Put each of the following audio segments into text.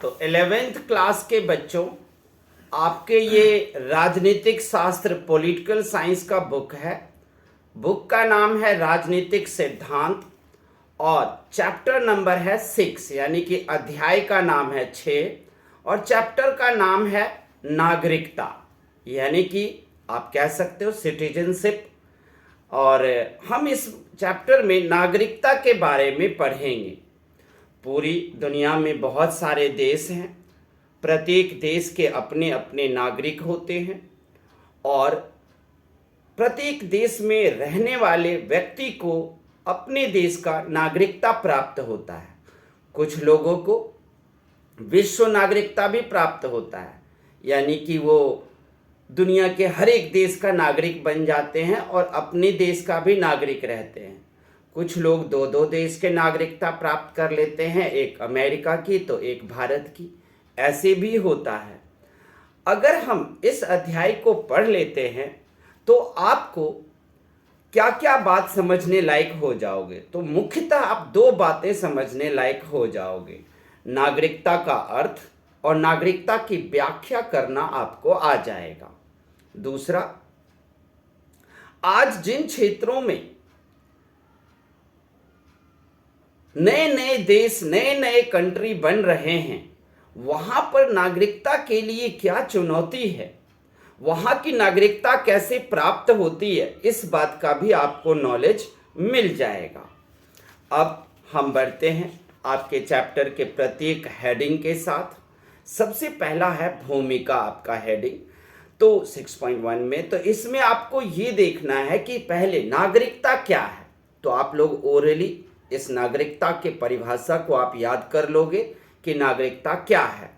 तो 11th class के बच्चों, आपके ये राजनीतिक शास्त्र पॉलिटिकल साइंस का बुक है। बुक का नाम है राजनीतिक सिद्धांत और चैप्टर नंबर है 6, यानी कि अध्याय का नाम है 6 और चैप्टर का नाम है नागरिकता, यानी कि आप कह सकते हो सिटीजनशिप। और हम इस चैप्टर में नागरिकता के बारे में पढ़ेंगे। पूरी दुनिया में बहुत सारे देश हैं, प्रत्येक देश के अपने अपने नागरिक होते हैं और प्रत्येक देश में रहने वाले व्यक्ति को अपने देश का नागरिकता प्राप्त होता है। कुछ लोगों को विश्व नागरिकता भी प्राप्त होता है, यानी कि वो दुनिया के हर एक देश का नागरिक बन जाते हैं और अपने देश का भी नागरिक रहते हैं। कुछ लोग दो दो देश के नागरिकता प्राप्त कर लेते हैं, एक अमेरिका की तो एक भारत की, ऐसे भी होता है। अगर हम इस अध्याय को पढ़ लेते हैं तो आपको क्या क्या बात समझने लायक हो जाओगे। तो मुख्यतः आप दो बातें समझने लायक हो जाओगे। नागरिकता का अर्थ और नागरिकता की व्याख्या करना आपको आ जाएगा। दूसरा, आज जिन क्षेत्रों में नए नए देश, नए नए कंट्री बन रहे हैं, वहां पर नागरिकता के लिए क्या चुनौती है, वहां की नागरिकता कैसे प्राप्त होती है, इस बात का भी आपको नॉलेज मिल जाएगा। अब हम बढ़ते हैं आपके चैप्टर के प्रत्येक हेडिंग के साथ। सबसे पहला है भूमिका, आपका हेडिंग तो 6.1 में। तो इसमें आपको ये देखना है कि पहले नागरिकता क्या है। तो आप लोग ओरली इस नागरिकता के परिभाषा को आप याद कर लोगे कि नागरिकता क्या है।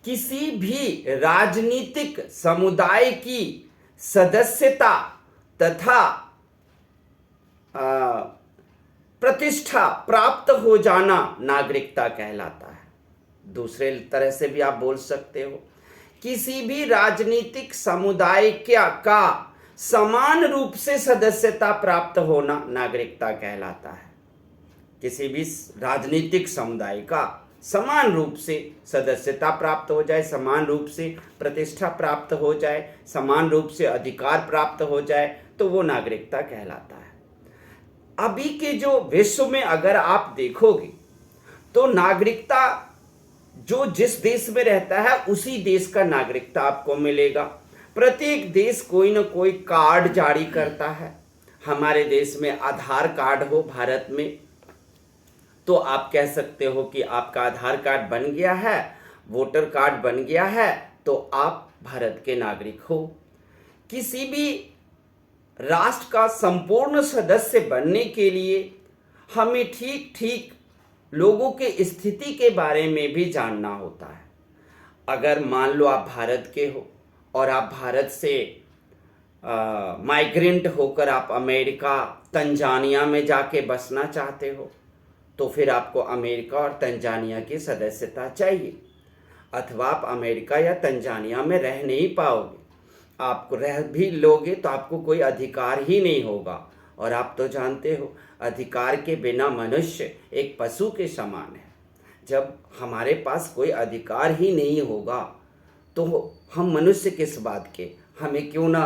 किसी भी राजनीतिक समुदाय की सदस्यता तथा प्रतिष्ठा प्राप्त हो जाना नागरिकता कहलाता है। दूसरे तरह से भी आप बोल सकते हो, किसी भी राजनीतिक समुदाय का समान रूप से सदस्यता प्राप्त होना नागरिकता कहलाता है। किसी भी राजनीतिक समुदाय का समान रूप से सदस्यता प्राप्त हो जाए, समान रूप से प्रतिष्ठा प्राप्त हो जाए, समान रूप से अधिकार प्राप्त हो जाए, तो वो नागरिकता कहलाता है। अभी के जो विश्व में अगर आप देखोगे तो नागरिकता जो जिस देश में रहता है उसी देश का नागरिकता आपको मिलेगा। प्रत्येक देश कोई ना कोई कार्ड जारी करता है। हमारे देश में आधार कार्ड हो भारत में, तो आप कह सकते हो कि आपका आधार कार्ड बन गया है, वोटर कार्ड बन गया है, तो आप भारत के नागरिक हो। किसी भी राष्ट्र का संपूर्ण सदस्य बनने के लिए हमें ठीक ठीक लोगों के स्थिति के बारे में भी जानना होता है। अगर मान लो आप भारत के हो और आप भारत से माइग्रेंट होकर आप अमेरिका, तंजानिया में जाके बसना चाहते हो, तो फिर आपको अमेरिका और तंजानिया की सदस्यता चाहिए, अथवा आप अमेरिका या तंजानिया में रह नहीं पाओगे। आप रह भी लोगे तो आपको कोई अधिकार ही नहीं होगा। और आप तो जानते हो, अधिकार के बिना मनुष्य एक पशु के समान है। जब हमारे पास कोई अधिकार ही नहीं होगा तो हम मनुष्य किस बात के, हमें क्यों ना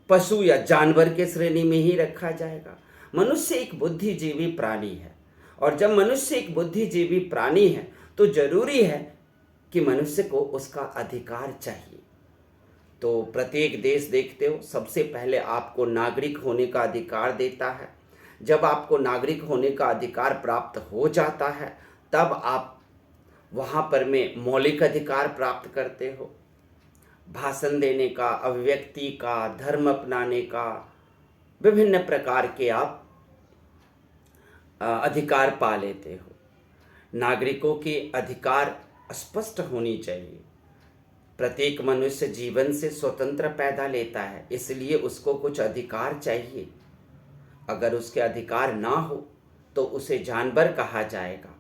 पशु या जानवर के श्रेणी में ही रखा जाएगा। मनुष्य एक बुद्धिजीवी प्राणी है, और जब मनुष्य एक बुद्धिजीवी प्राणी है तो जरूरी है कि मनुष्य को उसका अधिकार चाहिए। तो प्रत्येक देश देखते हो सबसे पहले आपको नागरिक होने का अधिकार देता है। जब आपको नागरिक होने का अधिकार प्राप्त हो जाता है तब आप वहाँ पर में मौलिक अधिकार प्राप्त करते हो। भाषण देने का, अभिव्यक्ति का, धर्म अपनाने का, विभिन्न प्रकार के आप अधिकार पा लेते हो। नागरिकों के अधिकार स्पष्ट होनी चाहिए। प्रत्येक मनुष्य जीवन से स्वतंत्र पैदा लेता है, इसलिए उसको कुछ अधिकार चाहिए। अगर उसके अधिकार ना हो तो उसे जानवर कहा जाएगा।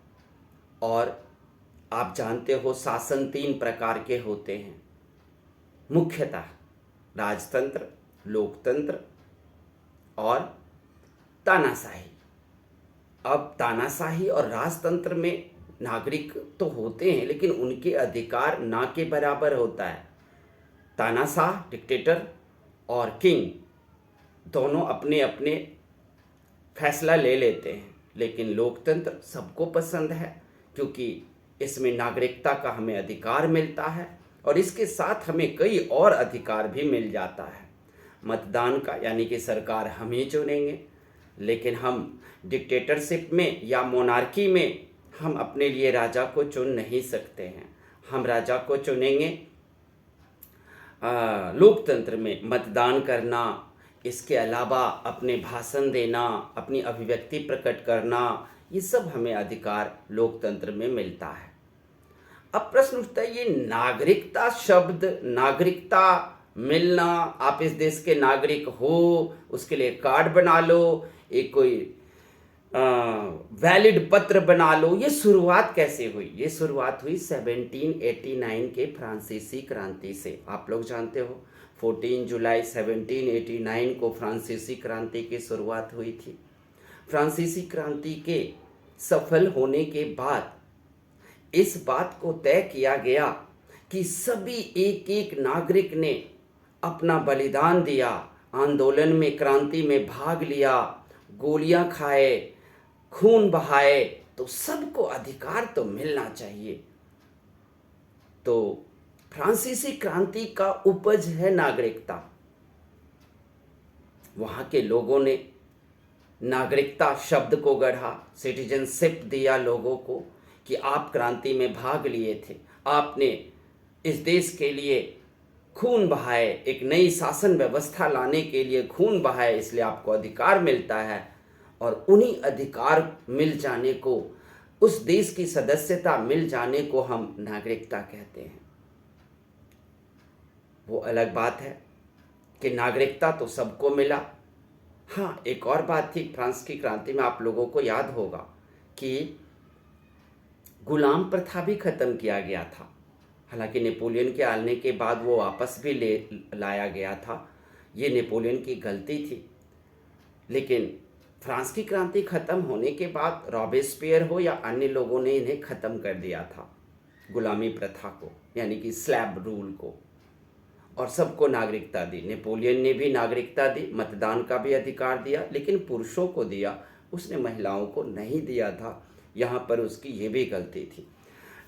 और आप जानते हो शासन 3 प्रकार के होते हैं, मुख्यतः राजतंत्र, लोकतंत्र और तानाशाही। अब तानाशाही और राजतंत्र में नागरिक तो होते हैं, लेकिन उनके अधिकार ना के बराबर होता है। तानाशाह डिक्टेटर और किंग दोनों अपने अपने फैसला ले लेते हैं, लेकिन लोकतंत्र सबको पसंद है, क्योंकि इसमें नागरिकता का हमें अधिकार मिलता है और इसके साथ हमें कई और अधिकार भी मिल जाता है। मतदान का, यानी कि सरकार हम ही चुनेंगे, लेकिन हम डिक्टेटरशिप में या मोनार्की में हम अपने लिए राजा को चुन नहीं सकते हैं। हम राजा को चुनेंगे लोकतंत्र में मतदान करना, इसके अलावा अपने भाषण देना, अपनी अभिव्यक्ति प्रकट करना, ये सब हमें अधिकार लोकतंत्र में मिलता है। अब प्रश्न उठता है, ये नागरिकता शब्द, नागरिकता मिलना, आप इस देश के नागरिक हो, उसके लिए कार्ड बना लो, एक कोई वैलिड पत्र बना लो, ये शुरुआत कैसे हुई? ये शुरुआत हुई 1789 के फ्रांसीसी क्रांति से। आप लोग जानते हो 14 जुलाई 1789 को फ्रांसीसी क्रांति की शुरुआत हुई थी। फ्रांसीसी क्रांति के सफल होने के बाद इस बात को तय किया गया कि सभी एक एक नागरिक ने अपना बलिदान दिया, आंदोलन में, क्रांति में भाग लिया, गोलियां खाए, खून बहाए, तो सबको अधिकार तो मिलना चाहिए। तो फ्रांसीसी क्रांति का उपज है नागरिकता। वहां के लोगों ने नागरिकता शब्द को गढ़ा, सिटीजनशिप दिया लोगों को कि आप क्रांति में भाग लिए थे, आपने इस देश के लिए खून बहाए, एक नई शासन व्यवस्था लाने के लिए खून बहाए, इसलिए आपको अधिकार मिलता है। और उन्हीं अधिकार मिल जाने को, उस देश की सदस्यता मिल जाने को हम नागरिकता कहते हैं। वो अलग बात है कि नागरिकता तो सबको मिला। हाँ, एक और बात थी फ्रांस की क्रांति में, आप लोगों को याद होगा कि गुलाम प्रथा भी खत्म किया गया था। हालांकि नेपोलियन के आने के बाद वो वापस भी लाया गया था, ये नेपोलियन की गलती थी। लेकिन फ्रांस की क्रांति खत्म होने के बाद रॉबेस्पियर हो या अन्य लोगों ने इन्हें खत्म कर दिया था, गुलामी प्रथा को, यानी कि स्लैब रूल को, और सबको नागरिकता दी। नेपोलियन ने भी नागरिकता दी, मतदान का भी अधिकार दिया, लेकिन पुरुषों को दिया, उसने महिलाओं को नहीं दिया था। यहाँ पर उसकी ये भी गलती थी।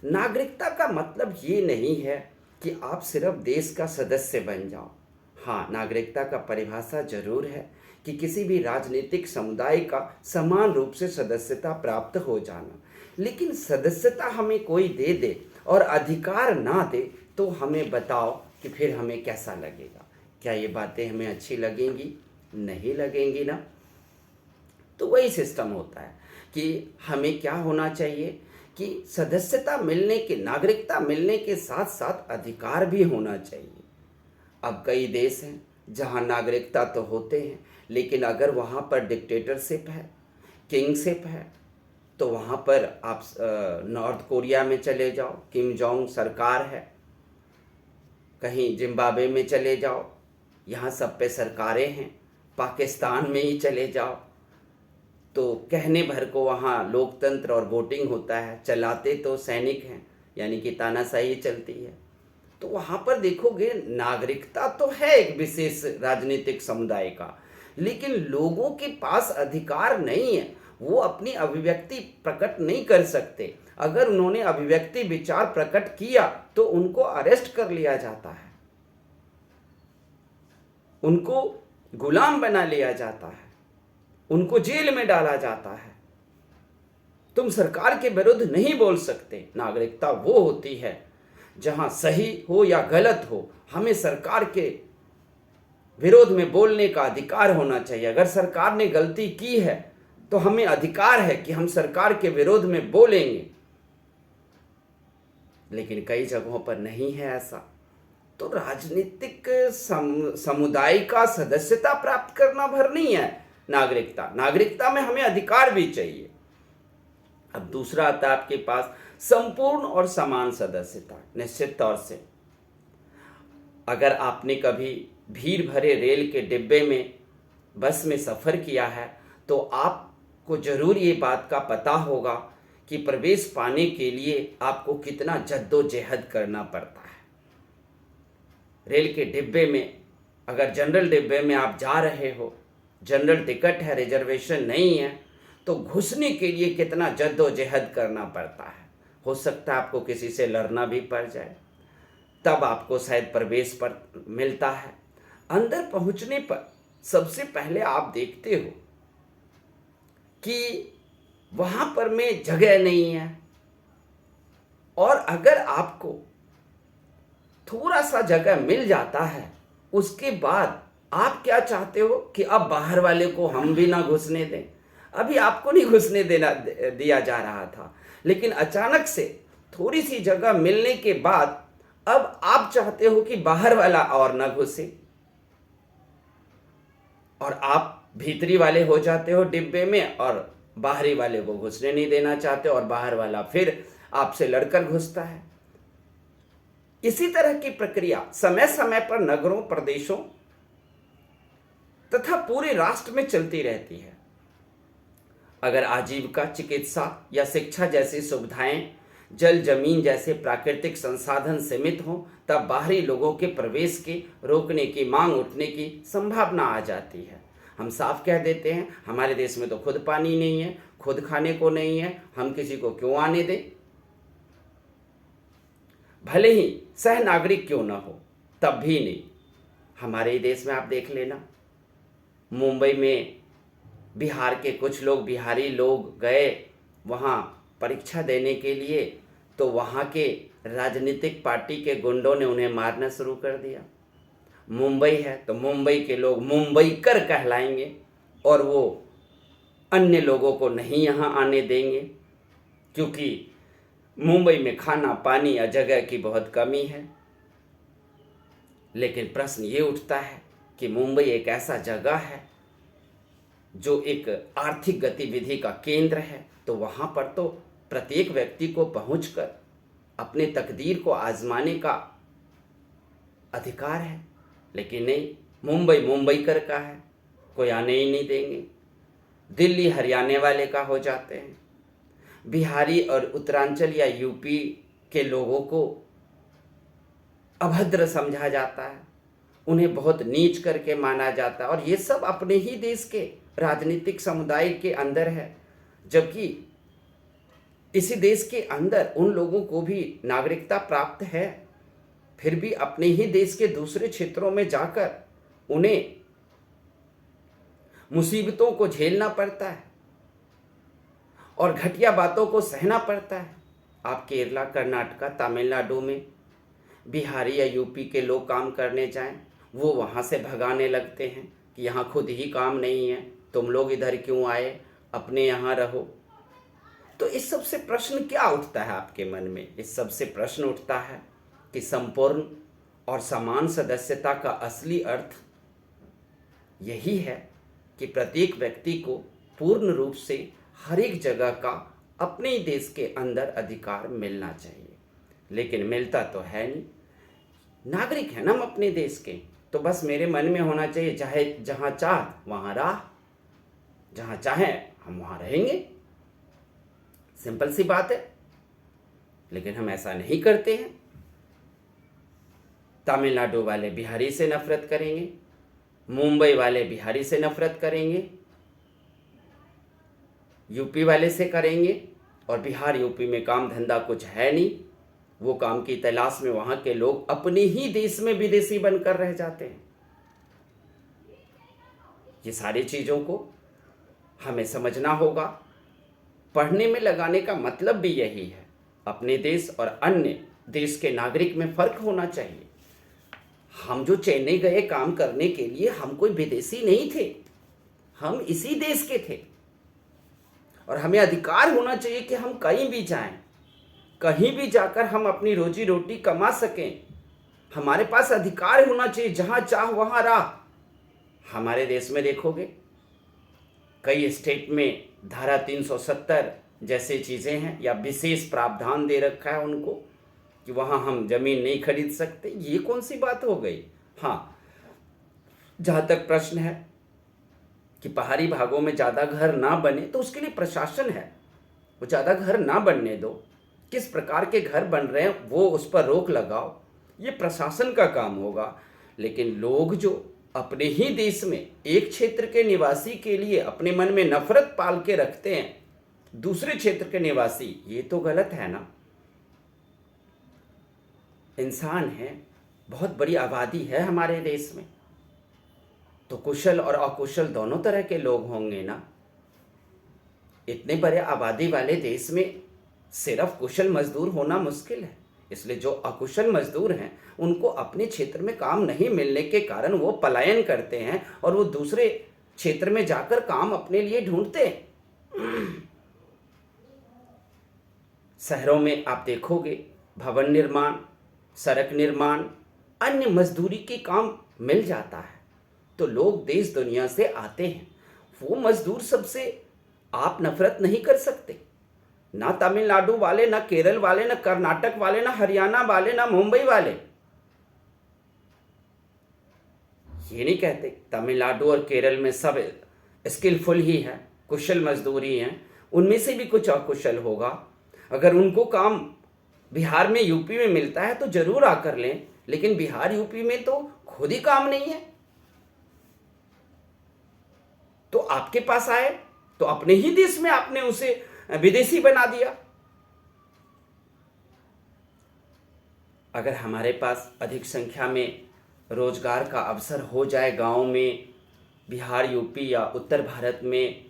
नागरिकता का मतलब ये नहीं है कि आप सिर्फ देश का सदस्य बन जाओ। हाँ, नागरिकता का परिभाषा जरूर है कि किसी भी राजनीतिक समुदाय का समान रूप से सदस्यता प्राप्त हो जाना, लेकिन सदस्यता हमें कोई दे दे और अधिकार ना दे तो हमें बताओ कि फिर हमें कैसा लगेगा? क्या ये बातें हमें अच्छी लगेंगी? नहीं लगेंगी ना। तो वही सिस्टम होता है कि हमें क्या होना चाहिए कि सदस्यता मिलने के, नागरिकता मिलने के साथ साथ अधिकार भी होना चाहिए। अब कई देश हैं जहां नागरिकता तो होते हैं, लेकिन अगर वहां पर डिक्टेटरशिप है, किंगशिप है, तो वहां पर आप नॉर्थ कोरिया में चले जाओ, किम जोंग सरकार है, कहीं जिम्बाब्वे में चले जाओ, यहाँ सब पे सरकारें हैं, पाकिस्तान में ही चले जाओ तो कहने भर को वहाँ लोकतंत्र और वोटिंग होता है, चलाते तो सैनिक हैं, यानी कि तानाशाही चलती है। तो वहाँ पर देखोगे नागरिकता तो है एक विशेष राजनीतिक समुदाय का, लेकिन लोगों के पास अधिकार नहीं है, वो अपनी अभिव्यक्ति प्रकट नहीं कर सकते। अगर उन्होंने अभिव्यक्ति विचार प्रकट किया तो उनको अरेस्ट कर लिया जाता है, उनको गुलाम बना लिया जाता है, उनको जेल में डाला जाता है। तुम सरकार के विरुद्ध नहीं बोल सकते। नागरिकता वो होती है जहां सही हो या गलत हो, हमें सरकार के विरोध में बोलने का अधिकार होना चाहिए। अगर सरकार ने गलती की है तो हमें अधिकार है कि हम सरकार के विरोध में बोलेंगे, लेकिन कई जगहों पर नहीं है ऐसा। तो राजनीतिक समुदाय का सदस्यता प्राप्त करना भर नहीं है नागरिकता। नागरिकता में हमें अधिकार भी चाहिए। अब दूसरा आता है आपके पास संपूर्ण और समान सदस्यता। निश्चित तौर से अगर आपने कभी भीड़ भरे रेल के डिब्बे में, बस में सफ़र किया है तो आप को जरूर ये बात का पता होगा कि प्रवेश पाने के लिए आपको कितना जद्दोजहद करना पड़ता है। रेल के डिब्बे में, अगर जनरल डिब्बे में आप जा रहे हो, जनरल टिकट है, रिजर्वेशन नहीं है, तो घुसने के लिए कितना जद्दोजहद करना पड़ता है। हो सकता है आपको किसी से लड़ना भी पड़ जाए, तब आपको शायद प्रवेश पर मिलता है। अंदर पहुंचने पर सबसे पहले आप देखते हो कि वहां पर में जगह नहीं है, और अगर आपको थोड़ा सा जगह मिल जाता है, उसके बाद आप क्या चाहते हो कि अब बाहर वाले को हम भी ना घुसने दें। अभी आपको नहीं घुसने दिया जा रहा था, लेकिन अचानक से थोड़ी सी जगह मिलने के बाद अब आप चाहते हो कि बाहर वाला और ना घुसे, और आप भीतरी वाले हो जाते हो डिब्बे में और बाहरी वाले को घुसने नहीं देना चाहते, और बाहर वाला फिर आपसे लड़कर घुसता है। इसी तरह की प्रक्रिया समय समय पर नगरों, प्रदेशों तथा पूरे राष्ट्र में चलती रहती है। अगर आजीविका, चिकित्सा या शिक्षा जैसी सुविधाएं, जल, जमीन जैसे प्राकृतिक संसाधन सीमित हो, तब बाहरी लोगों के प्रवेश के रोकने की मांग उठने की संभावना आ जाती है। हम साफ कह देते हैं, हमारे देश में तो खुद पानी नहीं है, खुद खाने को नहीं है, हम किसी को क्यों आने दें। भले ही सह नागरिक क्यों ना हो, तब भी नहीं। हमारे ही देश में आप देख लेना, मुंबई में बिहार के कुछ लोग, बिहारी लोग गए वहाँ परीक्षा देने के लिए, तो वहाँ के राजनीतिक पार्टी के गुंडों ने उन्हें मारना शुरू कर दिया। मुंबई है तो मुंबई के लोग मुंबईकर कहलाएंगे, और वो अन्य लोगों को नहीं यहाँ आने देंगे, क्योंकि मुंबई में खाना, पानी या जगह की बहुत कमी है। लेकिन प्रश्न ये उठता है कि मुंबई एक ऐसा जगह है जो एक आर्थिक गतिविधि का केंद्र है, तो वहाँ पर तो प्रत्येक व्यक्ति को पहुंचकर अपने तकदीर को आजमाने का अधिकार है। लेकिन नहीं, मुंबई मुंबईकर का है, कोई आने ही नहीं देंगे। दिल्ली हरियाणा वाले का हो जाते हैं। बिहारी और उत्तरांचल या यूपी के लोगों को अभद्र समझा जाता है, उन्हें बहुत नीच करके माना जाता है, और ये सब अपने ही देश के राजनीतिक समुदाय के अंदर है। जबकि इसी देश के अंदर उन लोगों को भी नागरिकता प्राप्त है, फिर भी अपने ही देश के दूसरे क्षेत्रों में जाकर उन्हें मुसीबतों को झेलना पड़ता है और घटिया बातों को सहना पड़ता है। आप केरला, कर्नाटका, तमिलनाडु में बिहारी या यूपी के लोग काम करने जाएं, वो वहाँ से भगाने लगते हैं कि यहाँ खुद ही काम नहीं है, तुम लोग इधर क्यों आए, अपने यहाँ रहो। तो इस सब से प्रश्न क्या उठता है आपके मन में? इस सब से प्रश्न उठता है कि संपूर्ण और समान सदस्यता का असली अर्थ यही है कि प्रत्येक व्यक्ति को पूर्ण रूप से हर एक जगह का अपने ही देश के अंदर अधिकार मिलना चाहिए। लेकिन मिलता तो है नहीं। नागरिक है ना हम अपने देश के, तो बस मेरे मन में होना चाहिए, चाहे जहाँ चाह वहाँ राह, जहाँ चाहे हम वहाँ रहेंगे। सिंपल सी बात है, लेकिन हम ऐसा नहीं करते हैं। तमिलनाडु वाले बिहारी से नफरत करेंगे, मुंबई वाले बिहारी से नफरत करेंगे, यूपी वाले से करेंगे, और बिहार यूपी में काम धंधा कुछ है नहीं, वो काम की तलाश में वहाँ के लोग अपने ही देश में विदेशी बनकर रह जाते हैं। ये सारी चीज़ों को हमें समझना होगा। पढ़ने में लगाने का मतलब भी यही है, अपने देश और अन्य देश के नागरिक में फ़र्क होना चाहिए। हम जो चेन्नई गए काम करने के लिए, हम कोई विदेशी नहीं थे, हम इसी देश के थे, और हमें अधिकार होना चाहिए कि हम कहीं भी जाएं, कहीं भी जाकर हम अपनी रोजी रोटी कमा सकें। हमारे पास अधिकार होना चाहिए, जहां चाह वहां राह। हमारे देश में देखोगे कई स्टेट में धारा 370 जैसे चीज़ें हैं, या विशेष प्रावधान दे रखा है उनको कि वहाँ हम ज़मीन नहीं खरीद सकते। ये कौन सी बात हो गई? हाँ, जहाँ तक प्रश्न है कि पहाड़ी भागों में ज़्यादा घर ना बने, तो उसके लिए प्रशासन है, वो ज़्यादा घर ना बनने दो। किस प्रकार के घर बन रहे हैं वो उस पर रोक लगाओ, ये प्रशासन का काम होगा। लेकिन लोग जो अपने ही देश में एक क्षेत्र के निवासी के लिए अपने मन में नफरत पाल के रखते हैं दूसरे क्षेत्र के निवासी, ये तो गलत है ना। इंसान है, बहुत बड़ी आबादी है हमारे देश में, तो कुशल और अकुशल दोनों तरह के लोग होंगे ना। इतने बड़े आबादी वाले देश में सिर्फ कुशल मजदूर होना मुश्किल है, इसलिए जो अकुशल मजदूर हैं उनको अपने क्षेत्र में काम नहीं मिलने के कारण वो पलायन करते हैं और वो दूसरे क्षेत्र में जाकर काम अपने लिए ढूंढते हैं। शहरों में आप देखोगे भवन निर्माण, सड़क निर्माण, अन्य मजदूरी के काम मिल जाता है, तो लोग देश दुनिया से आते हैं। वो मजदूर सबसे आप नफरत नहीं कर सकते, ना तमिलनाडु वाले, ना केरल वाले, ना कर्नाटक वाले, ना हरियाणा वाले, ना मुंबई वाले। ये नहीं कहते तमिलनाडु और केरल में सब स्किलफुल ही है, कुशल मजदूर ही हैं, उनमें से भी कुछ अकुशल होगा। अगर उनको काम बिहार में, यूपी में मिलता है तो जरूर आकर लें, लेकिन बिहार यूपी में तो खुद ही काम नहीं है, तो आपके पास आए तो अपने ही देश में आपने उसे विदेशी बना दिया। अगर हमारे पास अधिक संख्या में रोजगार का अवसर हो जाए गांव में, बिहार, यूपी या उत्तर भारत में,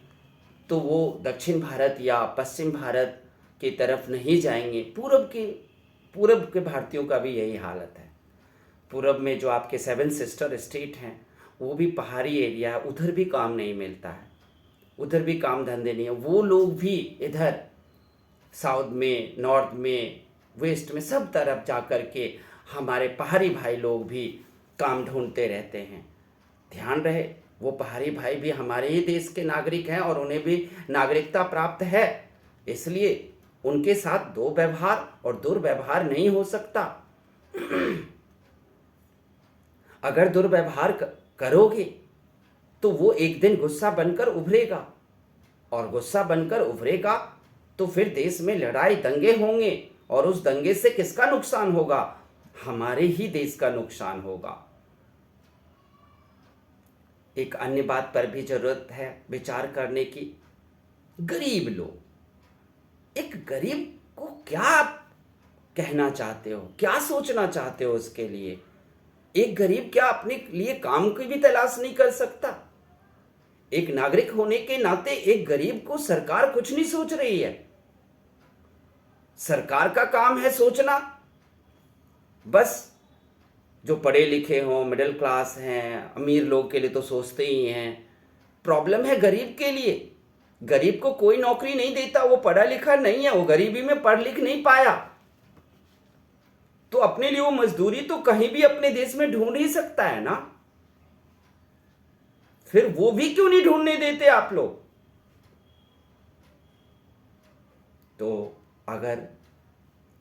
तो वो दक्षिण भारत या पश्चिम भारत की तरफ नहीं जाएंगे। पूरब के भारतीयों का भी यही हालत है। पूरब में जो आपके 7 सिस्टर स्टेट हैं वो भी पहाड़ी एरिया है, उधर भी काम नहीं मिलता है, उधर भी काम धंधे नहीं है। वो लोग भी इधर साउथ में, नॉर्थ में, वेस्ट में, सब तरफ जा कर के हमारे पहाड़ी भाई लोग भी काम ढूंढते रहते हैं। ध्यान रहे, वो पहाड़ी भाई भी हमारे ही देश के नागरिक हैं और उन्हें भी नागरिकता प्राप्त है, इसलिए उनके साथ दो व्यवहार और दुर्व्यवहार नहीं हो सकता। अगर दुर्व्यवहार करोगे तो वो एक दिन गुस्सा बनकर उभरेगा, और गुस्सा बनकर उभरेगा तो फिर देश में लड़ाई, दंगे होंगे, और उस दंगे से किसका नुकसान होगा? हमारे ही देश का नुकसान होगा। एक अन्य बात पर भी जरूरत है विचार करने की। गरीब लोग, एक गरीब को क्या आप कहना चाहते हो, क्या सोचना चाहते हो उसके लिए? एक गरीब क्या अपने लिए काम की भी तलाश नहीं कर सकता? एक नागरिक होने के नाते एक गरीब को सरकार कुछ नहीं सोच रही है। सरकार का काम है सोचना, बस जो पढ़े लिखे हों, मिडिल क्लास हैं, अमीर लोग के लिए तो सोचते ही हैं। प्रॉब्लम है गरीब के लिए। गरीब को कोई नौकरी नहीं देता, वो पढ़ा लिखा नहीं है, वो गरीबी में पढ़ लिख नहीं पाया, तो अपने लिए वो मजदूरी तो कहीं भी अपने देश में ढूंढ ही सकता है ना। फिर वो भी क्यों नहीं ढूंढने देते आप लोग? तो अगर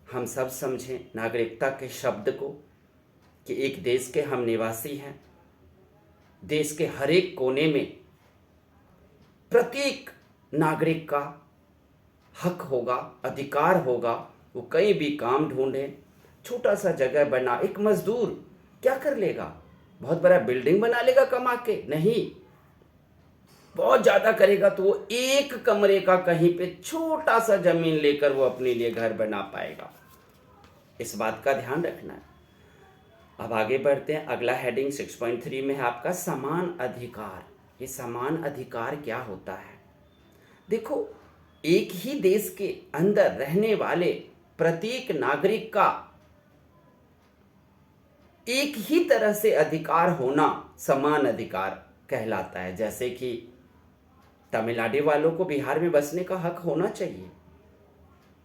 हम सब समझें नागरिकता के शब्द को कि एक देश के हम निवासी हैं, देश के हर एक कोने में प्रत्येक नागरिक का हक होगा, अधिकार होगा, वो कहीं भी काम ढूंढे, छोटा सा जगह बना। एक मजदूर क्या कर लेगा? बहुत बड़ा बिल्डिंग बना लेगा कमा के? नहीं, बहुत ज्यादा करेगा तो वो एक कमरे का कहीं पे छोटा सा जमीन लेकर वो अपने लिए घर बना पाएगा। इस बात का ध्यान रखना है। अब आगे बढ़ते हैं। अगला हेडिंग 6.3 में है आपका समान अधिकार। ये समान अधिकार क्या होता है? देखो, एक ही देश के अंदर रहने वाले प्रत्येक नागरिक का एक ही तरह से अधिकार होना समान अधिकार कहलाता है। जैसे कि तमिलनाडु वालों को बिहार में बसने का हक होना चाहिए,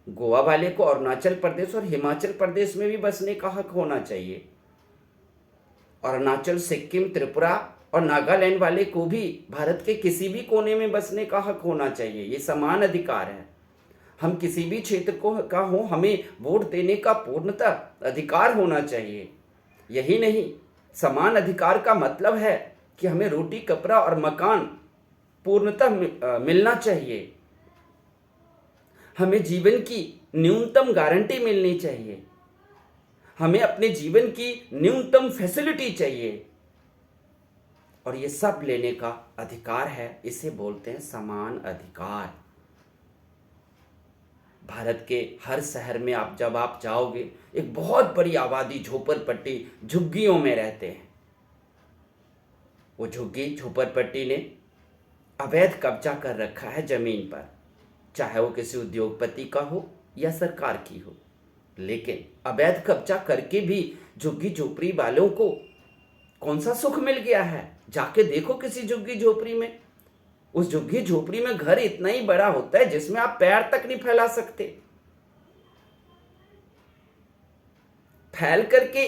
गोवा वाले को अरुणाचल प्रदेश और हिमाचल प्रदेश में भी बसने का हक होना चाहिए, अरुणाचल, सिक्किम, त्रिपुरा और नागालैंड वाले को भी भारत के किसी भी कोने में बसने का हक होना चाहिए। ये समान अधिकार है। हम किसी भी क्षेत्र का हो, हमें वोट देने का पूर्णतः अधिकार होना चाहिए। यही नहीं, समान अधिकार का मतलब है कि हमें रोटी, कपड़ा और मकान पूर्णतः मिलना चाहिए। हमें जीवन की न्यूनतम गारंटी मिलनी चाहिए। हमें अपने जीवन की न्यूनतम फैसिलिटी चाहिए और ये सब लेने का अधिकार है। इसे बोलते हैं समान अधिकार। भारत के हर शहर में जब आप जाओगे, एक बहुत बड़ी आबादी झोपड़पट्टी झुग्गियों में रहते हैं। वो झुग्गी झोपड़पट्टी ने अवैध कब्जा कर रखा है जमीन पर, चाहे वो किसी उद्योगपति का हो या सरकार की हो। लेकिन अवैध कब्जा करके भी झुग्गी झोपड़ी वालों को कौन सा सुख मिल गया है? जाके देखो किसी झुग्गी झोपड़ी में। उस झुग्गी झोपड़ी में घर इतना ही बड़ा होता है जिसमें आप पैर तक नहीं फैला सकते। फैल करके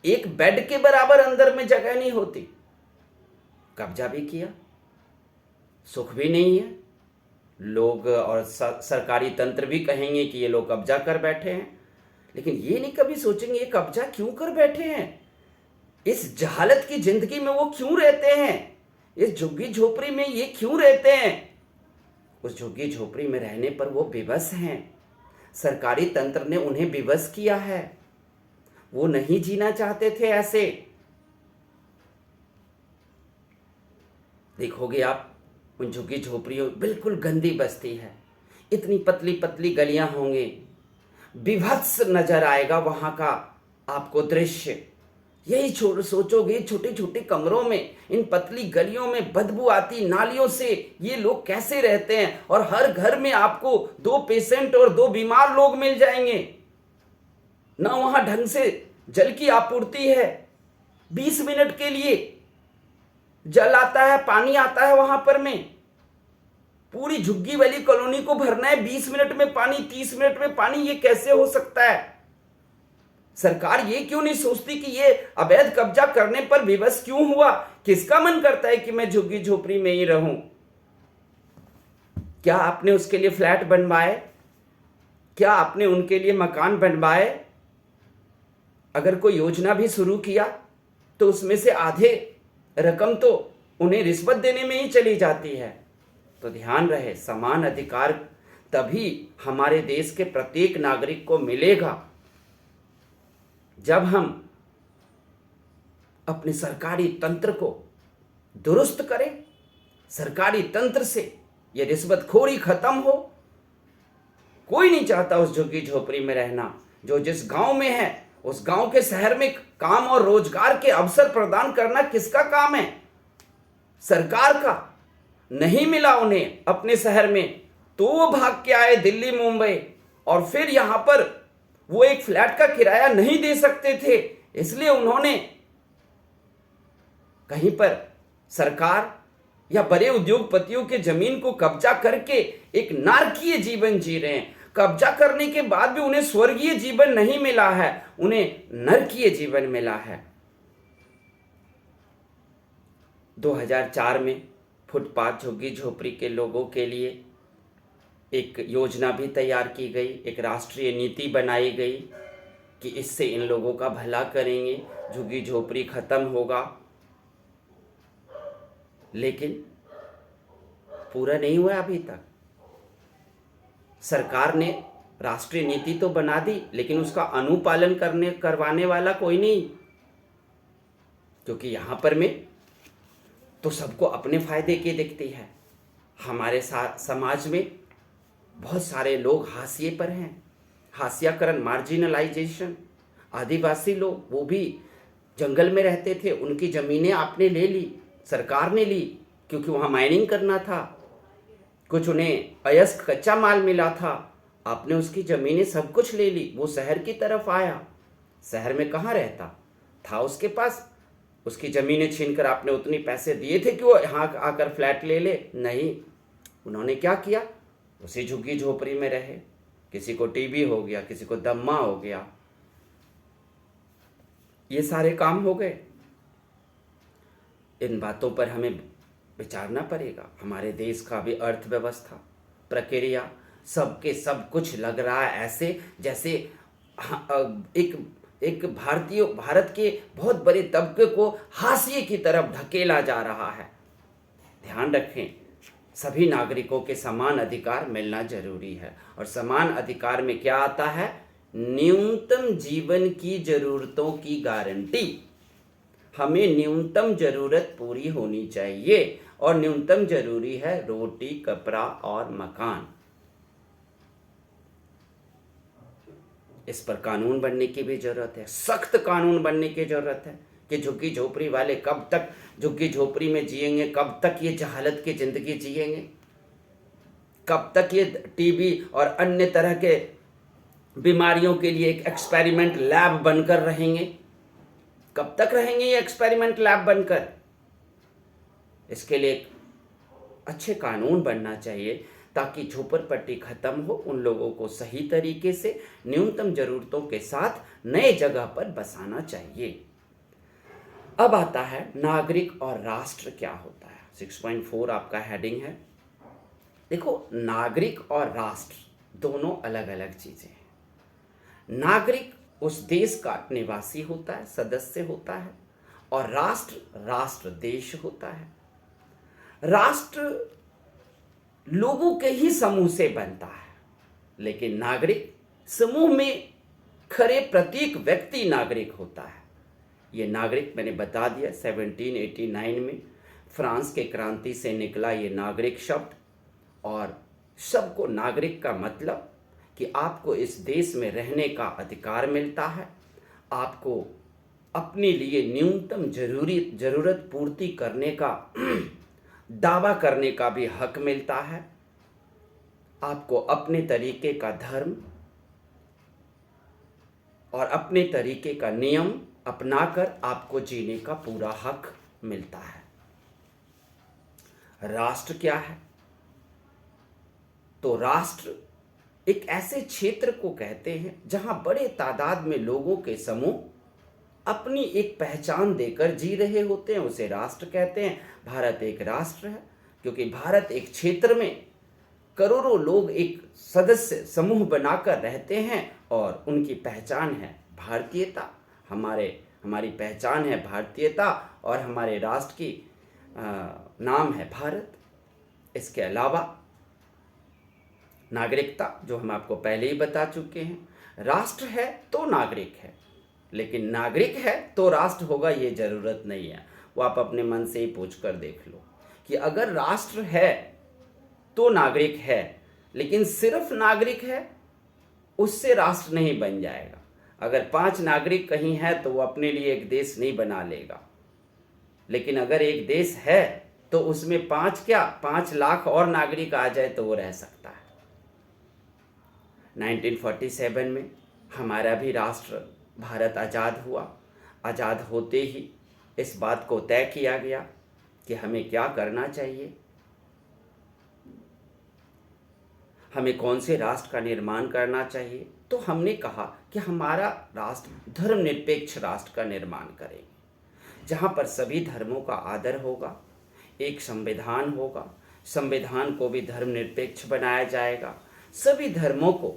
एक बेड के बराबर अंदर में जगह नहीं होती। कब्जा भी किया, सुख भी नहीं है। लोग और सरकारी तंत्र भी कहेंगे कि ये लोग कब्जा कर बैठे हैं, लेकिन ये नहीं कभी सोचेंगे ये कब्जा क्यों कर बैठे हैं, इस जहालत की जिंदगी में वो क्यों रहते हैं, इस झुग्गी झोपड़ी में ये क्यों रहते हैं। उस झुग्गी झोपड़ी में रहने पर वो बेबस हैं। सरकारी तंत्र ने उन्हें बेबस किया है। वो नहीं जीना चाहते थे ऐसे। देखोगे आप उन झुग्गी झोपड़ियों, बिल्कुल गंदी बस्ती है, इतनी पतली पतली गलियां होंगी, विभत्स नजर आएगा वहां का आपको दृश्य। यही सोचोगे, छोटे छोटे कमरों में, इन पतली गलियों में, बदबू आती नालियों से ये लोग कैसे रहते हैं। और हर घर में आपको 2 पेशेंट और 2 बीमार लोग मिल जाएंगे। ना वहां ढंग से जल की आपूर्ति है, 20 मिनट के लिए जल आता है, पानी आता है वहां पर में। पूरी झुग्गी वाली कॉलोनी को भरना है 20 मिनट में पानी, 30 मिनट में पानी, ये कैसे हो सकता है। सरकार ये क्यों नहीं सोचती कि ये अवैध कब्जा करने पर विवश क्यों हुआ। किसका मन करता है कि मैं झुग्गी झोपड़ी में ही रहूं। क्या आपने उसके लिए फ्लैट बनवाए? क्या आपने उनके लिए मकान बनवाए? अगर कोई योजना भी शुरू किया तो उसमें से आधे रकम तो उन्हें रिश्वत देने में ही चली जाती है। तो ध्यान रहे, समान अधिकार तभी हमारे देश के प्रत्येक नागरिक को मिलेगा जब हम अपने सरकारी तंत्र को दुरुस्त करें, सरकारी तंत्र से ये रिश्वतखोरी खत्म हो। कोई नहीं चाहता उस झुग्गी झोपड़ी में रहना। जो जिस गांव में है उस गांव के शहर में काम और रोजगार के अवसर प्रदान करना किसका काम है? सरकार का। नहीं मिला उन्हें अपने शहर में तो वो भाग के आए दिल्ली मुंबई, और फिर यहां पर वो एक फ्लैट का किराया नहीं दे सकते थे, इसलिए उन्होंने कहीं पर सरकार या बड़े उद्योगपतियों के जमीन को कब्जा करके एक नारकीय जीवन जी रहे हैं। कब्जा करने के बाद भी उन्हें स्वर्गीय जीवन नहीं मिला है, उन्हें नरकीय जीवन मिला है। 2004 में फुटपाथ झुग्गी झोपड़ी के लोगों के लिए एक योजना भी तैयार की गई, एक राष्ट्रीय नीति बनाई गई कि इससे इन लोगों का भला करेंगे, झुग्गी झोपड़ी खत्म होगा। लेकिन पूरा नहीं हुआ अभी तक। सरकार ने राष्ट्रीय नीति तो बना दी, लेकिन उसका अनुपालन करवाने वाला कोई नहीं। क्योंकि यहां पर में तो सबको अपने फायदे की दिखती है। हमारे समाज में बहुत सारे लोग हाशिए पर हैं, हाशियाकरण, मार्जिनलाइजेशन। आदिवासी लोग, वो भी जंगल में रहते थे, उनकी ज़मीनें आपने ले ली, सरकार ने ली, क्योंकि वहाँ माइनिंग करना था। कुछ उन्हें अयस्क कच्चा माल मिला था, आपने उसकी ज़मीनें सब कुछ ले ली। वो शहर की तरफ आया, शहर में कहाँ रहता था उसके पास, उसकी ज़मीनें छीनकर आपने उतनी पैसे दिए थे कि वो यहाँ आकर फ्लैट ले ले? नहीं, उन्होंने क्या किया, उसी झुग्गी झोपड़ी में रहे। किसी को टीबी हो गया, किसी को दम्मा हो गया, ये सारे काम हो गए। इन बातों पर हमें विचारना पड़ेगा। हमारे देश का भी अर्थव्यवस्था, प्रक्रिया, सबके सब कुछ लग रहा है ऐसे जैसे एक भारत के बहुत बड़े तबके को हाशिए की तरफ धकेला जा रहा है। ध्यान रखें, सभी नागरिकों के समान अधिकार मिलना जरूरी है। और समान अधिकार में क्या आता है? न्यूनतम जीवन की जरूरतों की गारंटी। हमें न्यूनतम जरूरत पूरी होनी चाहिए, और न्यूनतम जरूरी है रोटी, कपड़ा और मकान। इस पर कानून बनने की भी जरूरत है, सख्त कानून बनने की जरूरत है कि झुग्गी झोपड़ी वाले कब तक झुग्गी झोपड़ी में जिएंगे, कब तक ये जहालत की जिंदगी जिएंगे, कब तक ये टीबी और अन्य तरह के बीमारियों के लिए एक एक्सपेरिमेंट लैब बनकर रहेंगे, कब तक रहेंगे ये एक्सपेरिमेंट लैब बनकर। इसके लिए एक अच्छे कानून बनना चाहिए ताकि झोपड़पट्टी खत्म हो, उन लोगों को सही तरीके से न्यूनतम जरूरतों के साथ नए जगह पर बसाना चाहिए। अब आता है नागरिक और राष्ट्र क्या होता है। 6.4 आपका हेडिंग है। देखो, नागरिक और राष्ट्र दोनों अलग अलग चीजें हैं। नागरिक उस देश का निवासी होता है, सदस्य होता है, और राष्ट्र देश होता है। राष्ट्र लोगों के ही समूह से बनता है, लेकिन नागरिक समूह में खरे प्रत्येक व्यक्ति नागरिक होता है। ये नागरिक मैंने बता दिया, 1789 में फ्रांस के क्रांति से निकला ये नागरिक शब्द। और सबको नागरिक का मतलब कि आपको इस देश में रहने का अधिकार मिलता है, आपको अपने लिए न्यूनतम जरूरत पूर्ति करने का दावा करने का भी हक मिलता है, आपको अपने तरीके का धर्म और अपने तरीके का नियम अपनाकर आपको जीने का पूरा हक मिलता है। राष्ट्र क्या है? तो राष्ट्र एक ऐसे क्षेत्र को कहते हैं जहां बड़े तादाद में लोगों के समूह अपनी एक पहचान देकर जी रहे होते हैं, उसे राष्ट्र कहते हैं। भारत एक राष्ट्र है क्योंकि भारत एक क्षेत्र में करोड़ों लोग एक सदस्य समूह बनाकर रहते हैं और उनकी पहचान है भारतीयता। हमारी पहचान है भारतीयता और हमारे राष्ट्र की नाम है भारत। इसके अलावा नागरिकता, जो हम आपको पहले ही बता चुके हैं। राष्ट्र है तो नागरिक है, लेकिन नागरिक है तो राष्ट्र होगा ये जरूरत नहीं है। वो आप अपने मन से ही पूछ कर देख लो कि अगर राष्ट्र है तो नागरिक है, लेकिन सिर्फ नागरिक है उससे राष्ट्र नहीं बन जाएगा। अगर 5 नागरिक कहीं है तो वो अपने लिए एक देश नहीं बना लेगा, लेकिन अगर एक देश है तो उसमें 5 लाख और नागरिक आ जाए तो वो रह सकता है। 1947 में हमारा भी राष्ट्र भारत आज़ाद हुआ। आज़ाद होते ही इस बात को तय किया गया कि हमें क्या करना चाहिए, हमें कौन से राष्ट्र का निर्माण करना चाहिए। तो हमने कहा कि हमारा राष्ट्र धर्मनिरपेक्ष राष्ट्र का निर्माण करेंगे, जहाँ पर सभी धर्मों का आदर होगा, एक संविधान होगा, संविधान को भी धर्मनिरपेक्ष बनाया जाएगा, सभी धर्मों को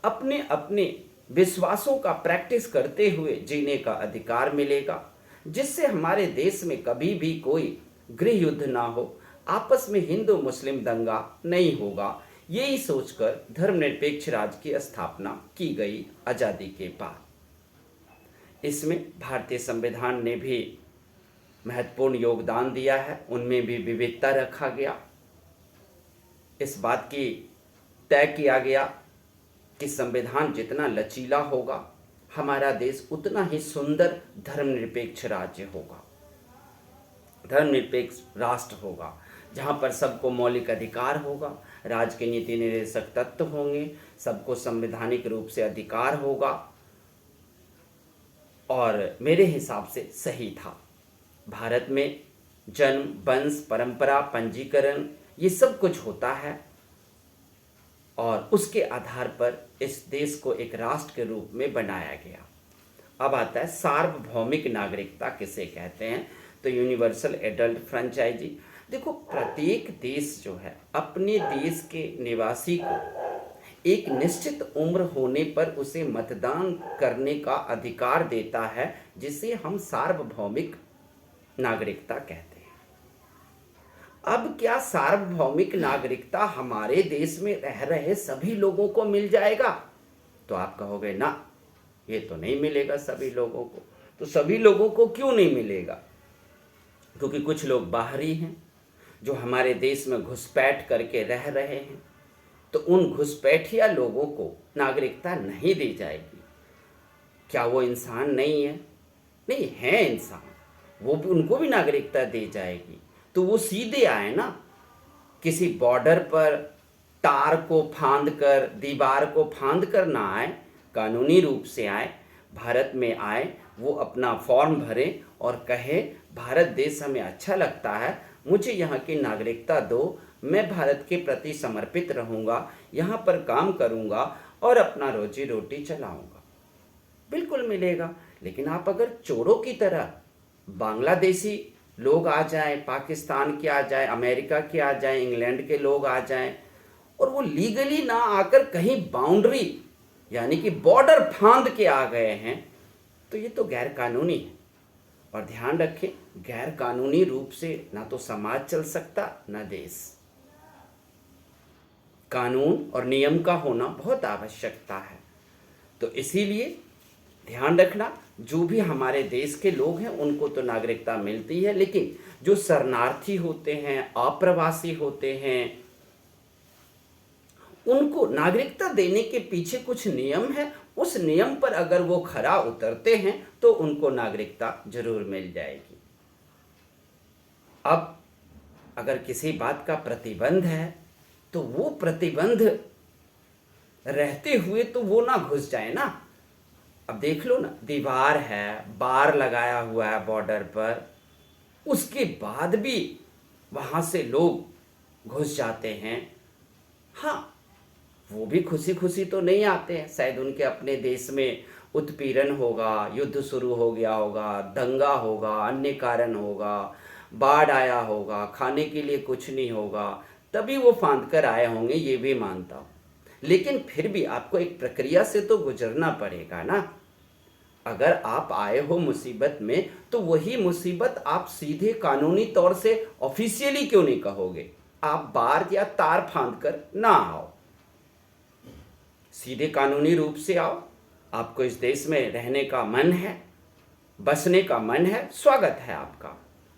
अपने अपने विश्वासों का प्रैक्टिस करते हुए जीने का अधिकार मिलेगा, जिससे हमारे देश में कभी भी कोई गृह युद्ध ना हो, आपस में हिंदू मुस्लिम दंगा नहीं होगा। यही सोचकर धर्मनिरपेक्ष राज्य की स्थापना की गई आज़ादी के बाद। इसमें भारतीय संविधान ने भी महत्वपूर्ण योगदान दिया है, उनमें भी विविधता रखा गया। इस बात की तय किया गया कि संविधान जितना लचीला होगा, हमारा देश उतना ही सुंदर धर्मनिरपेक्ष राज्य होगा, धर्मनिरपेक्ष राष्ट्र होगा, जहाँ पर सबको मौलिक अधिकार होगा, राज्य के नीति निर्देशक तत्व होंगे, सबको संवैधानिक रूप से अधिकार होगा। और मेरे हिसाब से सही था। भारत में जन्म, वंश, परंपरा, पंजीकरण ये सब कुछ होता है और उसके आधार पर इस देश को एक राष्ट्र के रूप में बनाया गया। अब आता है सार्वभौमिक नागरिकता किसे कहते हैं, तो यूनिवर्सल एडल्ट फ्रेंचाइजी। देखो, प्रत्येक देश जो है अपने देश के निवासी को एक निश्चित उम्र होने पर उसे मतदान करने का अधिकार देता है, जिसे हम सार्वभौमिक नागरिकता कहते हैं। अब क्या सार्वभौमिक नागरिकता हमारे देश में रह रहे सभी लोगों को मिल जाएगा? तो आप कहोगे ना, ये तो नहीं मिलेगा सभी लोगों को। तो सभी लोगों को क्यों नहीं मिलेगा? क्योंकि कुछ लोग बाहरी हैं जो हमारे देश में घुसपैठ करके रह रहे हैं, तो उन घुसपैठिया लोगों को नागरिकता नहीं दी जाएगी। क्या वो इंसान नहीं है? नहीं है इंसान, वो भी, उनको भी नागरिकता दी जाएगी। तो वो सीधे आए ना, किसी बॉर्डर पर तार को फांद कर, दीवार को फांद कर ना आए, कानूनी रूप से आए, भारत में आए, वो अपना फॉर्म भरे और कहे भारत देश हमें अच्छा लगता है, मुझे यहाँ की नागरिकता दो, मैं भारत के प्रति समर्पित रहूँगा, यहाँ पर काम करूँगा और अपना रोजी रोटी चलाऊँगा। बिल्कुल मिलेगा। लेकिन आप अगर चोरों की तरह बांग्लादेशी लोग आ जाएं, पाकिस्तान के आ जाएं, अमेरिका के आ जाएं, इंग्लैंड के लोग आ जाएं और वो लीगली ना आकर कहीं बाउंड्री यानी कि बॉर्डर फांद के आ गए हैं, तो ये तो गैर कानूनी है। और ध्यान रखें, गैर कानूनी रूप से ना तो समाज चल सकता, ना देश। कानून और नियम का होना बहुत आवश्यकता है। तो इसीलिए ध्यान रखना, जो भी हमारे देश के लोग हैं उनको तो नागरिकता मिलती है, लेकिन जो शरणार्थी होते हैं, अप्रवासी होते हैं, उनको नागरिकता देने के पीछे कुछ नियम है। उस नियम पर अगर वो खरा उतरते हैं तो उनको नागरिकता जरूर मिल जाएगी। अब अगर किसी बात का प्रतिबंध है तो वो प्रतिबंध रहते हुए तो वो ना घुस जाए ना। अब देख लो ना, दीवार है, बार लगाया हुआ है बॉर्डर पर, उसके बाद भी वहां से लोग घुस जाते हैं। हाँ, वो भी खुशी खुशी तो नहीं आते हैं, शायद उनके अपने देश में उत्पीड़न होगा, युद्ध शुरू हो गया होगा, दंगा होगा, अन्य कारण होगा, बाढ़ आया होगा, खाने के लिए कुछ नहीं होगा, तभी वो फांद कर आए होंगे, ये भी मानता हूँ। लेकिन फिर भी आपको एक प्रक्रिया से तो गुजरना पड़ेगा ना। अगर आप आए हो मुसीबत में, तो वही मुसीबत आप सीधे कानूनी तौर से ऑफिशियली क्यों नहीं कहोगे? आप बार या तार फांद कर ना आओ, सीधे कानूनी रूप से आओ। आपको इस देश में रहने का मन है, बसने का मन है, स्वागत है आपका।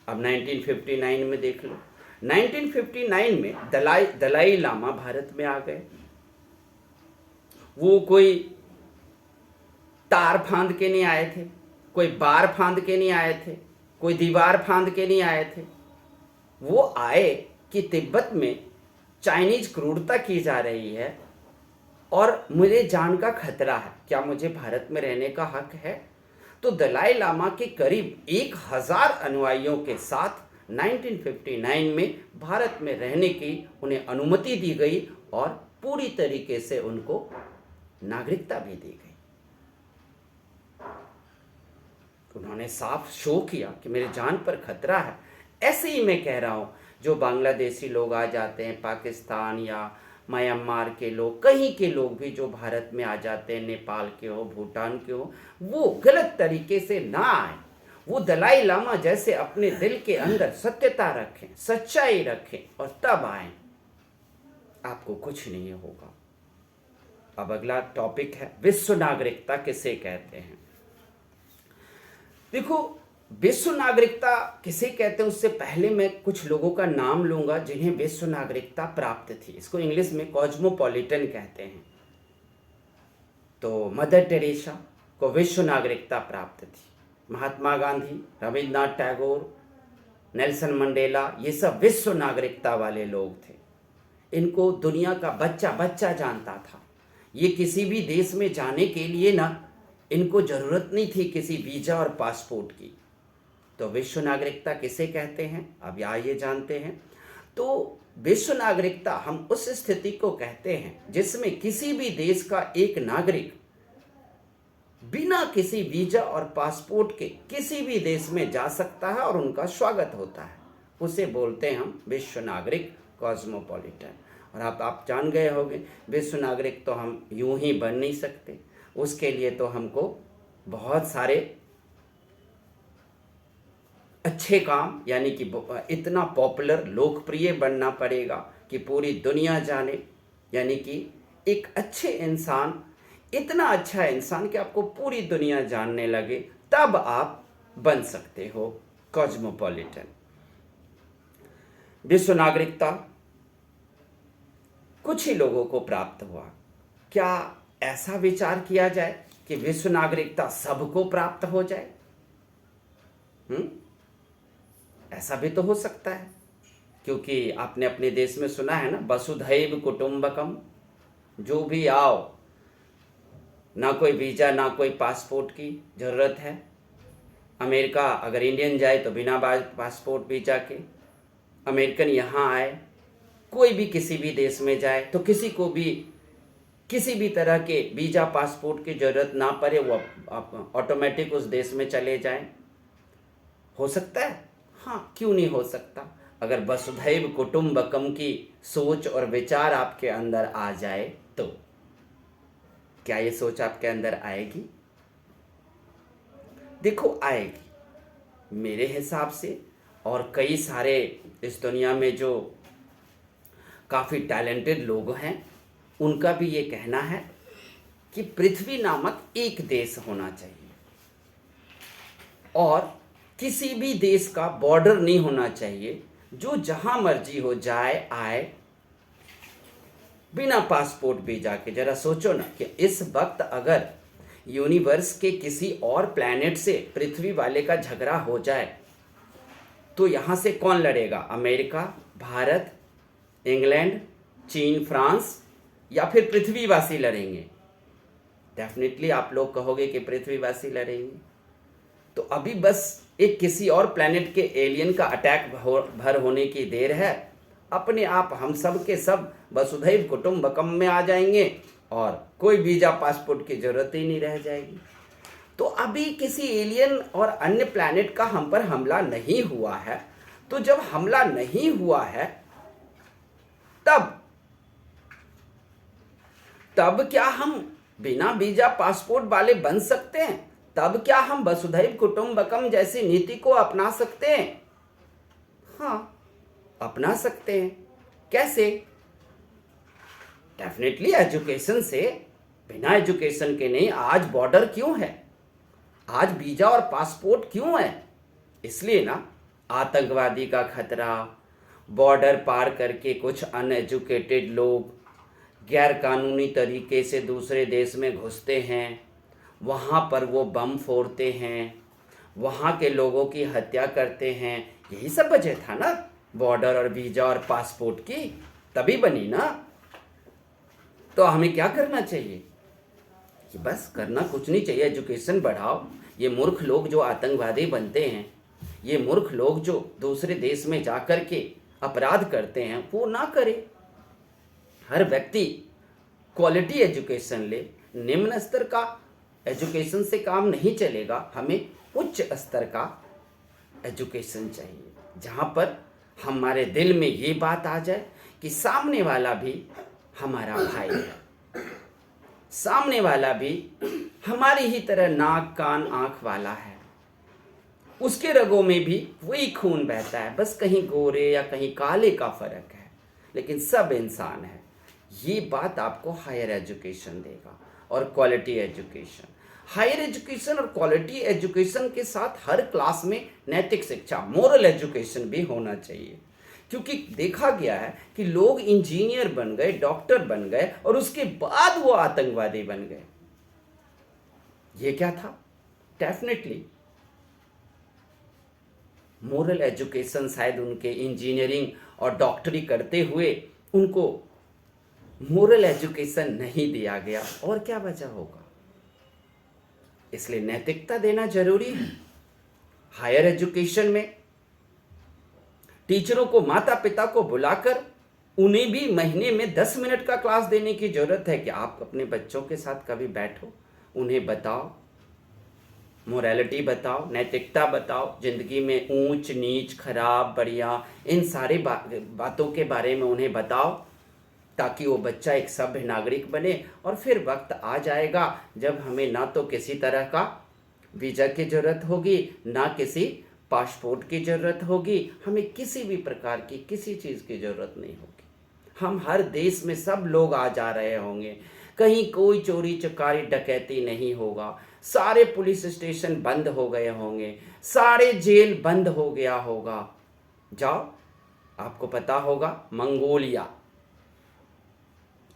अब 1959 में देख लो, 1959 में दलाई लामा भारत में आ गए। वो कोई तार फांद के नहीं आए थे, कोई बार फांद के नहीं आए थे, कोई दीवार फांद के नहीं आए थे। वो आए कि तिब्बत में चाइनीज क्रूरता की जा रही है और मुझे जान का खतरा है, क्या मुझे भारत में रहने का हक है? तो दलाई लामा के करीब 1000 अनुयायियों के साथ 1959 में भारत में रहने की उन्हें अनुमति दी गई और पूरी तरीके से उनको नागरिकता भी दी गई। उन्होंने साफ शो किया कि मेरे जान पर खतरा है। ऐसे ही मैं कह रहा हूँ, जो बांग्लादेशी लोग आ जाते हैं, पाकिस्तान या म्यांमार के लोग, कहीं के लोग भी जो भारत में आ जाते हैं, नेपाल के हो, भूटान के हो, वो गलत तरीके से ना आए। वो दलाई लामा जैसे अपने दिल के अंदर सत्यता रखें, सच्चाई रखें और तब आए, आपको कुछ नहीं होगा। अब अगला टॉपिक है विश्व नागरिकता किसे कहते हैं। देखो, विश्व नागरिकता किसे कहते हैं उससे पहले मैं कुछ लोगों का नाम लूंगा जिन्हें विश्व नागरिकता प्राप्त थी। इसको इंग्लिश में कॉस्मोपॉलिटन कहते हैं। तो मदर टेरेसा को विश्व नागरिकता प्राप्त थी। महात्मा गांधी, रविन्द्रनाथ टैगोर, नेल्सन मंडेला, ये सब विश्व नागरिकता वाले लोग थे। इनको दुनिया का बच्चा बच्चा जानता था। ये किसी भी देश में जाने के लिए ना, इनको जरूरत नहीं थी किसी वीजा और पासपोर्ट की। तो विश्व नागरिकता किसे कहते हैं, अब आइए जानते हैं। तो विश्व नागरिकता हम उस स्थिति को कहते हैं जिसमें किसी भी देश का एक नागरिक बिना किसी वीजा और पासपोर्ट के किसी भी देश में जा सकता है और उनका स्वागत होता है। उसे बोलते हैं हम विश्व नागरिक, कॉस्मोपॉलिटन। और आप जान गए होंगे, विश्व नागरिक तो हम यूं ही बन नहीं सकते, उसके लिए तो हमको बहुत सारे अच्छे काम, यानी कि इतना पॉपुलर, लोकप्रिय बनना पड़ेगा कि पूरी दुनिया जाने, यानी कि एक अच्छे इंसान, इतना अच्छा इंसान कि आपको पूरी दुनिया जानने लगे, तब आप बन सकते हो कॉस्मोपॉलिटन। विश्व नागरिकता कुछ ही लोगों को प्राप्त हुआ। क्या ऐसा विचार किया जाए कि विश्व नागरिकता सबको प्राप्त हो जाए? ऐसा भी तो हो सकता है, क्योंकि आपने अपने देश में सुना है ना, वसुधैव कुटुंबकम, जो भी आओ, ना कोई वीज़ा ना कोई पासपोर्ट की ज़रूरत है। अमेरिका अगर इंडियन जाए तो बिना पासपोर्ट वीज़ा के, अमेरिकन यहाँ आए, कोई भी किसी भी देश में जाए तो किसी को भी किसी भी तरह के वीज़ा पासपोर्ट की ज़रूरत ना पड़े, वो ऑटोमेटिक उस देश में चले जाएं। हो सकता है? हाँ, क्यों नहीं हो सकता। अगर वसुधैव कुटुंबकम की सोच और विचार आपके अंदर आ जाए तो क्या ये सोच आपके अंदर आएगी? देखो, आएगी मेरे हिसाब से। और कई सारे इस दुनिया में जो काफ़ी टैलेंटेड लोग हैं, उनका भी ये कहना है कि पृथ्वी नामक एक देश होना चाहिए और किसी भी देश का बॉर्डर नहीं होना चाहिए, जो जहां मर्जी हो जाए आए बिना पासपोर्ट वीजा के। जरा सोचो ना कि इस वक्त अगर यूनिवर्स के किसी और प्लैनेट से पृथ्वी वाले का झगड़ा हो जाए तो यहाँ से कौन लड़ेगा? अमेरिका, भारत, इंग्लैंड, चीन, फ्रांस, या फिर पृथ्वीवासी लड़ेंगे? डेफिनेटली आप लोग कहोगे कि पृथ्वीवासी लड़ेंगे। तो अभी बस एक किसी और प्लैनेट के एलियन का अटैक भर होने की देर है, अपने आप हम सब के सब वसुधैव कुटुंबकम में आ जाएंगे और कोई वीजा पासपोर्ट की जरूरत ही नहीं रह जाएगी। तो अभी किसी एलियन और अन्य प्लैनेट का हम पर हमला नहीं हुआ है। तो जब हमला नहीं हुआ है तब क्या हम बिना वीजा पासपोर्ट वाले बन सकते हैं? तब क्या हम वसुधैव कुटुंबकम जैसी नीति को अपना सकते हैं? हाँ, अपना सकते हैं। कैसे? डेफिनेटली एजुकेशन से। बिना एजुकेशन के नहीं। आज बॉर्डर क्यों है? आज वीजा और पासपोर्ट क्यों है? इसलिए ना, आतंकवादी का खतरा, बॉर्डर पार करके कुछ अनएजुकेटेड लोग गैर कानूनी तरीके से दूसरे देश में घुसते हैं, वहाँ पर वो बम फोड़ते हैं, वहाँ के लोगों की हत्या करते हैं। यही सब वजह था ना बॉर्डर और वीजा और पासपोर्ट की, तभी बनी ना। तो हमें क्या करना चाहिए? कि बस करना कुछ नहीं चाहिए, एजुकेशन बढ़ाओ। ये मूर्ख लोग जो आतंकवादी बनते हैं, ये मूर्ख लोग जो दूसरे देश में जाकर के अपराध करते हैं, वो ना करे। हर व्यक्ति क्वालिटी एजुकेशन ले। निम्न स्तर का एजुकेशन से काम नहीं चलेगा, हमें उच्च स्तर का एजुकेशन चाहिए, जहाँ पर हमारे दिल में ये बात आ जाए कि सामने वाला भी हमारा भाई है, सामने वाला भी हमारी ही तरह नाक कान आँख वाला है, उसके रगों में भी वही खून बहता है, बस कहीं गोरे या कहीं काले का फर्क है, लेकिन सब इंसान है। ये बात आपको हायर एजुकेशन देगा और क्वालिटी एजुकेशन। हायर एजुकेशन और क्वालिटी एजुकेशन के साथ हर क्लास में नैतिक शिक्षा, मोरल एजुकेशन भी होना चाहिए। क्योंकि देखा गया है कि लोग इंजीनियर बन गए, डॉक्टर बन गए और उसके बाद वो आतंकवादी बन गए। ये क्या था? डेफिनेटली मोरल एजुकेशन शायद उनके इंजीनियरिंग और डॉक्टरी करते हुए उनको मोरल एजुकेशन नहीं दिया गया, और क्या वजह होगा? इसलिए नैतिकता देना जरूरी है। हायर एजुकेशन में टीचरों को, माता पिता को बुलाकर उन्हें भी महीने में 10 मिनट का क्लास देने की जरूरत है कि आप अपने बच्चों के साथ कभी बैठो, उन्हें बताओ, मोरालिटी बताओ, नैतिकता बताओ, जिंदगी में ऊंच नीच, खराब बढ़िया, इन सारी बातों के बारे में उन्हें बताओ, ताकि वो बच्चा एक सभ्य नागरिक बने। और फिर वक्त आ जाएगा जब हमें ना तो किसी तरह का वीज़ा की ज़रूरत होगी, ना किसी पासपोर्ट की ज़रूरत होगी, हमें किसी भी प्रकार की किसी चीज़ की ज़रूरत नहीं होगी। हम हर देश में सब लोग आ जा रहे होंगे, कहीं कोई चोरी चकारी डकैती नहीं होगा, सारे पुलिस स्टेशन बंद हो गए होंगे, सारे जेल बंद हो गया होगा। जाओ, आपको पता होगा मंगोलिया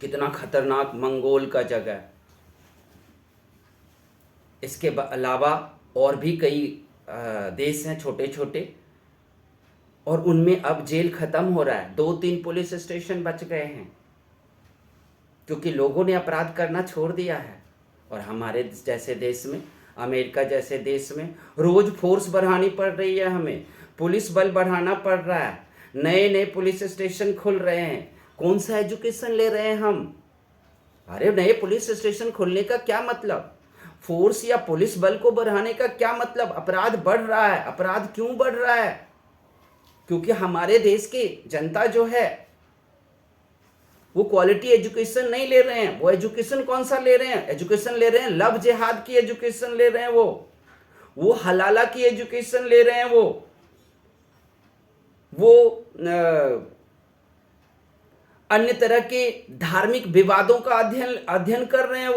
कितना खतरनाक मंगोल का जगह है। इसके अलावा और भी कई देश हैं छोटे छोटे, और उनमें अब जेल खत्म हो रहा है, 2-3 पुलिस स्टेशन बच गए हैं क्योंकि लोगों ने अपराध करना छोड़ दिया है। और हमारे जैसे देश में, अमेरिका जैसे देश में रोज फोर्स बढ़ानी पड़ रही है, हमें पुलिस बल बढ़ाना पड़ रहा है, नए नए पुलिस स्टेशन खुल रहे हैं। कौन सा एजुकेशन ले रहे हैं हम? अरे नए पुलिस स्टेशन खुलने का क्या मतलब? फोर्स या पुलिस बल को बढ़ाने का क्या मतलब? अपराध बढ़ रहा है। अपराध क्यों बढ़ रहा है? क्योंकि हमारे देश की जनता जो है वो क्वालिटी एजुकेशन नहीं ले रहे हैं। वो एजुकेशन कौन सा ले रहे हैं? एजुकेशन ले रहे हैं लव जिहाद की एजुकेशन ले रहे हैं, वो हलाला की एजुकेशन ले रहे हैं, वो अन्य तरह के धार्मिक विवादों का अध्ययन कर रहे हैं।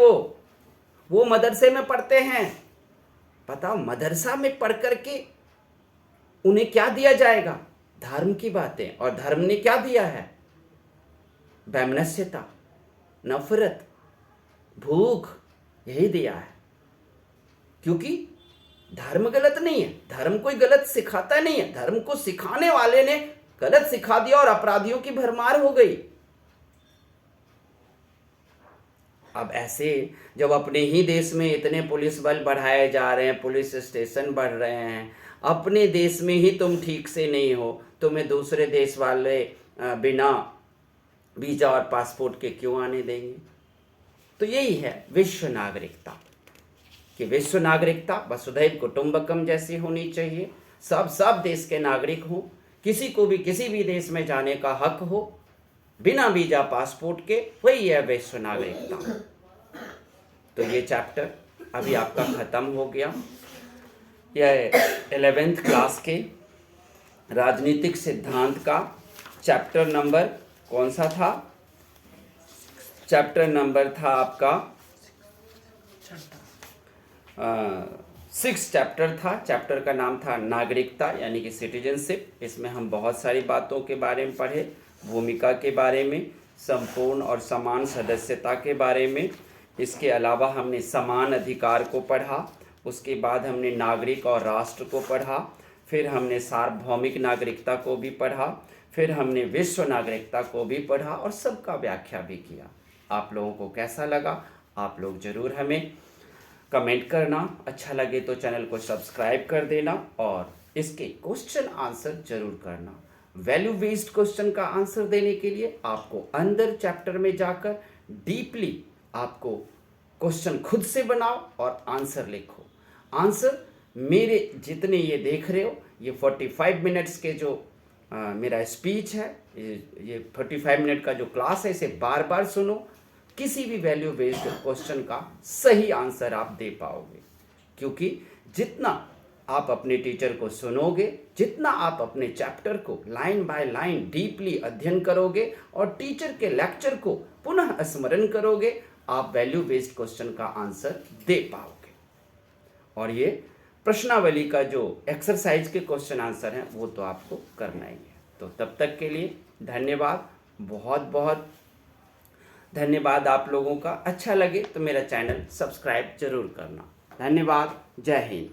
वो मदरसे में पढ़ते हैं। बताओ, मदरसा में पढ़ करके उन्हें क्या दिया जाएगा? धर्म की बातें। और धर्म ने क्या दिया है? वैमनस्यता, नफरत, भूख, यही दिया है। क्योंकि धर्म गलत नहीं है, धर्म कोई गलत सिखाता नहीं है, धर्म को सिखाने वाले ने गलत सिखा दिया और अपराधियों की भरमार हो गई। अब ऐसे जब अपने ही देश में इतने पुलिस बल बढ़ाए जा रहे हैं, पुलिस स्टेशन बढ़ रहे हैं, अपने देश में ही तुम ठीक से नहीं हो, तुम्हें दूसरे देश वाले बिना वीजा और पासपोर्ट के क्यों आने देंगे? तो यही है विश्व नागरिकता, कि विश्व नागरिकता वसुधैव कुटुंबकम जैसी होनी चाहिए। सब देश के नागरिक हों, किसी को भी किसी भी देश में जाने का हक हो बिना वीजा पासपोर्ट के, वही है विश्व नागरिकता। तो ये चैप्टर अभी आपका खत्म हो गया। यह 11th क्लास के राजनीतिक सिद्धांत का चैप्टर नंबर कौन सा था? चैप्टर नंबर था आपका 6 चैप्टर था। चैप्टर का नाम था नागरिकता यानी कि सिटीजनशिप। इसमें हम बहुत सारी बातों के बारे में पढ़े, भूमिका के बारे में, संपूर्ण और समान सदस्यता के बारे में। इसके अलावा हमने समान अधिकार को पढ़ा, उसके बाद हमने नागरिक और राष्ट्र को पढ़ा, फिर हमने सार्वभौमिक नागरिकता को भी पढ़ा, फिर हमने विश्व नागरिकता को भी पढ़ा और सबका व्याख्या भी किया। आप लोगों को कैसा लगा? आप लोग ज़रूर हमें कमेंट करना। अच्छा लगे तो चैनल को सब्सक्राइब कर देना और इसके क्वेश्चन आंसर जरूर करना। वैल्यू बेस्ड क्वेश्चन का आंसर देने के लिए आपको अंदर चैप्टर में जाकर डीपली आपको क्वेश्चन खुद से बनाओ और आंसर लिखो। आंसर मेरे जितने ये देख रहे हो, ये 45 मिनट्स के जो मेरा स्पीच है, ये 45 मिनट का जो क्लास है, इसे बार बार सुनो। किसी भी वैल्यू बेस्ड क्वेश्चन का सही आंसर आप दे पाओगे, क्योंकि जितना आप अपने टीचर को सुनोगे, जितना आप अपने चैप्टर को लाइन बाय लाइन डीपली अध्ययन करोगे और टीचर के लेक्चर को पुनः स्मरण करोगे, आप वैल्यू बेस्ड क्वेश्चन का आंसर दे पाओगे। और ये प्रश्नावली का जो एक्सरसाइज के क्वेश्चन आंसर हैं वो तो आपको करना ही है। तो तब तक के लिए धन्यवाद, बहुत बहुत धन्यवाद आप लोगों का। अच्छा लगे तो मेरा चैनल सब्सक्राइब जरूर करना। धन्यवाद। जय हिंद।